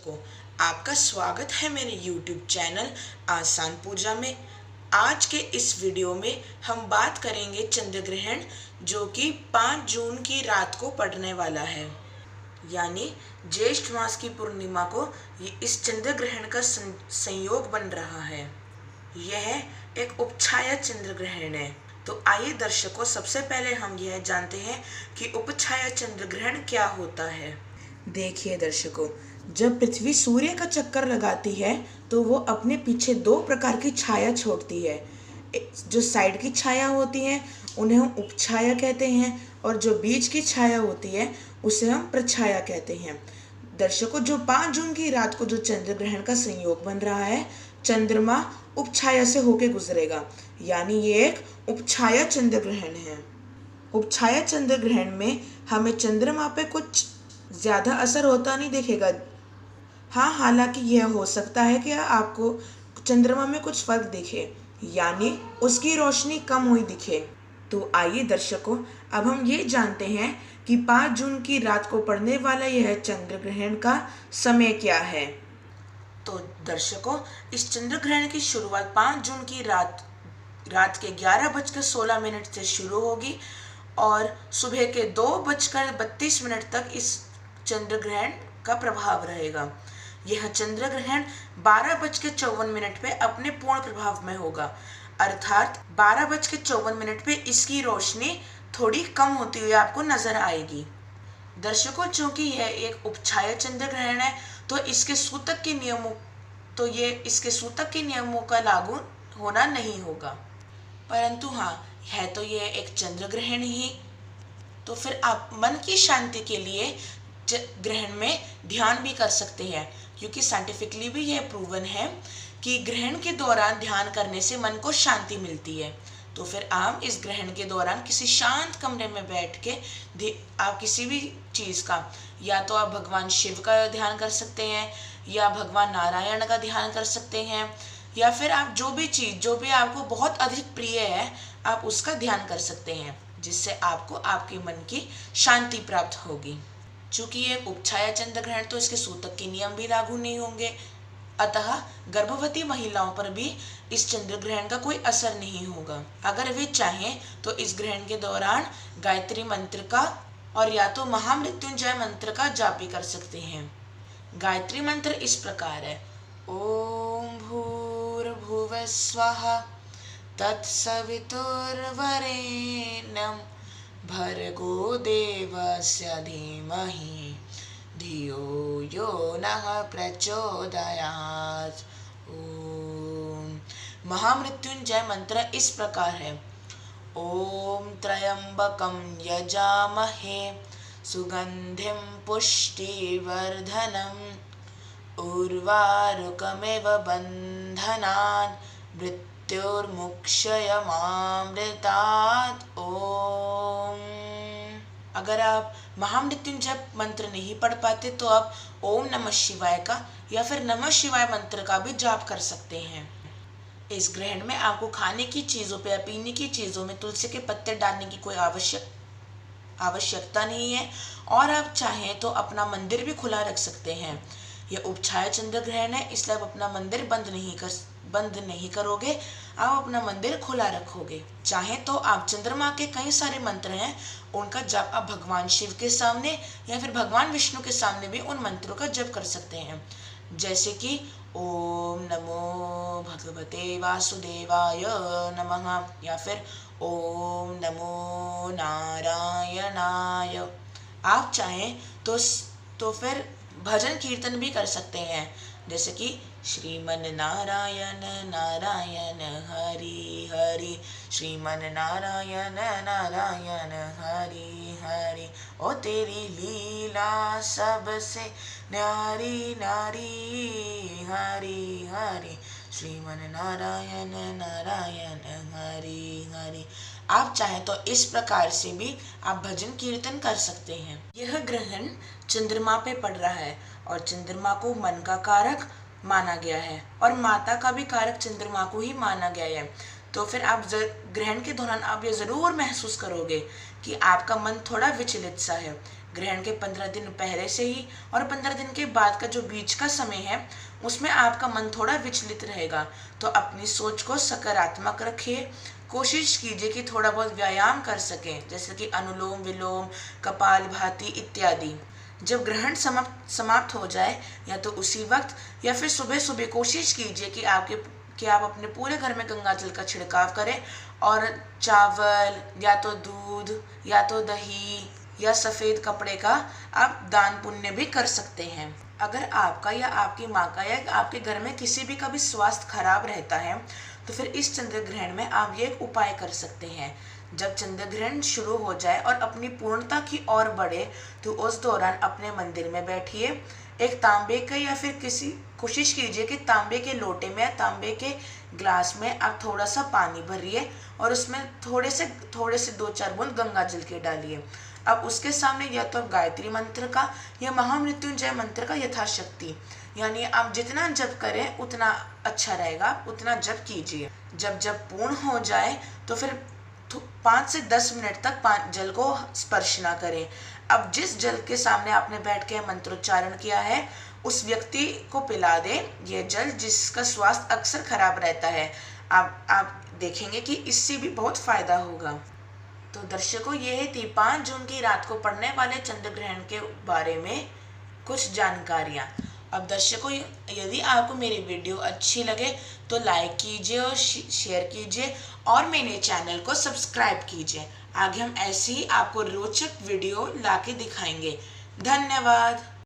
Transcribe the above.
दर्शकों, आपका स्वागत है मेरे YouTube चैनल आसान पूजा में। आज के इस वीडियो में हम बात करेंगे चंद्र ग्रहण जो कि 5 जून की रात को पड़ने वाला है, यानी ज्येष्ठ मास की पूर्णिमा को ये इस चंद्र ग्रहण का संयोग बन रहा है। यह एक उपछाया चंद्र ग्रहण है। तो आइए दर्शकों, सबसे पहले हम यह जानते हैं कि उपछाया चंद्र ग्रहण क्या होता है। देखिए दर्शकों, जब पृथ्वी सूर्य का चक्कर लगाती है तो वो अपने पीछे 2 प्रकार की छाया छोड़ती है। जो साइड की छाया होती है उन्हें हम उपछाया कहते हैं, और जो बीच की छाया होती है उसे हम प्रछाया कहते हैं। दर्शकों, जो 5 जून की रात को जो चंद्र ग्रहण का संयोग बन रहा है, चंद्रमा उपछाया से होके गुजरेगा, यानी ये एक उपछाया चंद्र ग्रहण है। उपछाया चंद्र ग्रहण में हमें चंद्रमा पे कुछ ज़्यादा असर होता नहीं दिखेगा। हाँ, हालांकि यह हो सकता है कि आपको चंद्रमा में कुछ फर्क दिखे, यानी उसकी रोशनी कम हुई दिखे। तो आइए दर्शकों, अब हम ये जानते हैं कि 5 जून की रात को पड़ने वाला यह चंद्र ग्रहण का समय क्या है। तो दर्शकों, इस चंद्र ग्रहण की शुरुआत 5 जून की रात के 11:16 से शुरू होगी और सुबह के 2:32 तक इस चंद्र ग्रहण का प्रभाव रहेगा। यह चंद्र ग्रहण 12:54 पे अपने पूर्ण प्रभाव में होगा, अर्थात 12:54 पे इसकी रोशनी थोड़ी कम होती हुई आपको नजर आएगी। दर्शकों, चूंकि यह एक उपछाया चंद्र ग्रहण है तो इसके सूतक के नियमों का लागू होना नहीं होगा, परंतु हाँ, है तो यह एक चंद्र ग्रहण ही। तो फिर आप मन की शांति के लिए ग्रहण में ध्यान भी कर सकते हैं, क्योंकि साइंटिफिकली भी यह प्रूवन है कि ग्रहण के दौरान ध्यान करने से मन को शांति मिलती है। तो फिर आप इस ग्रहण के दौरान किसी शांत कमरे में बैठ के आप किसी भी चीज़ का, या तो आप भगवान शिव का ध्यान कर सकते हैं, या भगवान नारायण का ध्यान कर सकते हैं, या फिर आप जो भी आपको बहुत अधिक प्रिय है आप उसका ध्यान कर सकते हैं, जिससे आपको आपके मन की शांति प्राप्त होगी। चूंकि ये उपछाया चंद्र ग्रहण तो इसके सूतक के नियम भी लागू नहीं होंगे, अतः गर्भवती महिलाओं पर भी इस चंद्र ग्रहण का कोई असर नहीं होगा। अगर वे चाहें तो इस ग्रहण के दौरान गायत्री मंत्र का और या तो महामृत्युंजय मंत्र का जाप भी कर सकते हैं। गायत्री मंत्र इस प्रकार है: ओम भूर्भुवः स्वः तत्सवितुर्वरेण्यं भर्गो देवस्य धीमहि धियो यो नः प्रचोदयात्। ओम। महामृत्युंजय मंत्र इस प्रकार है: ओम त्र्यंबकं यजामहे सुगंधिं पुष्टिवर्धनम् उर्वारुकमिव बन्धनान् मृत्युर्मुक्षयमामृतात्। ओम। अगर आप महामृत्युंजय मंत्र नहीं पढ़ पाते तो आप ओम नमः शिवाय का या फिर नमः शिवाय मंत्र का भी जाप कर सकते हैं। इस ग्रहण में आपको खाने की चीज़ों पे या पीने की चीज़ों में तुलसी के पत्ते डालने की कोई आवश्यकता नहीं है, और आप चाहें तो अपना मंदिर भी खुला रख सकते हैं। यह उपछाया चंद्र ग्रहण है, इसलिए आप अपना मंदिर बंद नहीं करोगे, आप अपना मंदिर खुला रखोगे। चाहे तो आप चंद्रमा के कई सारे मंत्र हैं, उनका जप आप भगवान शिव के सामने या फिर भगवान विष्णु के सामने भी उन मंत्रों का जप कर सकते हैं, जैसे कि ओम नमो भगवते वासुदेवाय नमः, या फिर ओम नमो नारायणाय। आप चाहें तो फिर भजन कीर्तन भी कर सकते हैं, जैसे कि श्रीमन नारायण नारायण हरि हरि, श्रीमन नारायण नारायण हरि हरि, ओ तेरी लीला सबसे न्यारी नारी हरि हरि, श्रीमन नारायण नारायण हरि हरि। आप चाहें तो इस प्रकार से भी आप भजन कीर्तन कर सकते हैं। यह ग्रहण चंद्रमा पे पड़ रहा है और चंद्रमा को मन का कारक माना गया है और माता का भी कारक चंद्रमा को ही माना गया है। तो फिर आप ग्रहण के दौरान आप ये ज़रूर महसूस करोगे कि आपका मन थोड़ा विचलित सा है। ग्रहण के 15 दिन पहले से ही और 15 दिन के बाद का जो बीच का समय है उसमें आपका मन थोड़ा विचलित रहेगा। तो अपनी सोच को सकारात्मक रखिए। कोशिश कीजिए कि थोड़ा बहुत व्यायाम कर सकें, जैसे कि अनुलोम विलोम, कपालभाति इत्यादि। जब ग्रहण समाप्त हो जाए या तो उसी वक्त या फिर सुबह सुबह कोशिश कीजिए कि आप अपने पूरे घर में गंगा जल का छिड़काव करें और चावल या तो दूध या तो दही या सफेद कपड़े का आप दान पुण्य भी कर सकते हैं। अगर आपका या आपकी माँ का या आपके घर में किसी भी का भी स्वास्थ्य खराब रहता है तो फिर इस चंद्र ग्रहण में आप ये एक उपाय कर सकते हैं। जब चंद्र ग्रहण शुरू हो जाए और अपनी पूर्णता की ओर बढ़े तो उस दौरान अपने मंदिर में बैठिए। एक तांबे के या फिर कोशिश कीजिए कि तांबे के लोटे में या तांबे के ग्लास में आप थोड़ा सा पानी भरिए और उसमें थोड़े से 2-4 बूंद गंगा जल के डालिए। अब उसके सामने या तो गायत्री मंत्र का या महामृत्युंजय मंत्र का यथाशक्ति, यानी आप जितना जप करें उतना अच्छा रहेगा, उतना जप कीजिए। जब जप पूर्ण हो जाए तो फिर 5 से 10 मिनट तक जल को स्पर्श ना करें। अब जिस जल के सामने आपने बैठ के मंत्रोच्चारण किया है उस व्यक्ति को पिला दें ये जल, जिसका स्वास्थ्य अक्सर खराब रहता है। आप देखेंगे कि इससे भी बहुत फायदा होगा। तो दर्शकों, ये थी 5 जून की रात को पड़ने वाले चंद्र ग्रहण के बारे में कुछ जानकारियाँ। अब दर्शकों, यदि आपको मेरी वीडियो अच्छी लगे तो लाइक कीजिए और शेयर कीजिए और मेरे चैनल को सब्सक्राइब कीजिए। आगे हम ऐसे ही आपको रोचक वीडियो लाके दिखाएंगे। धन्यवाद।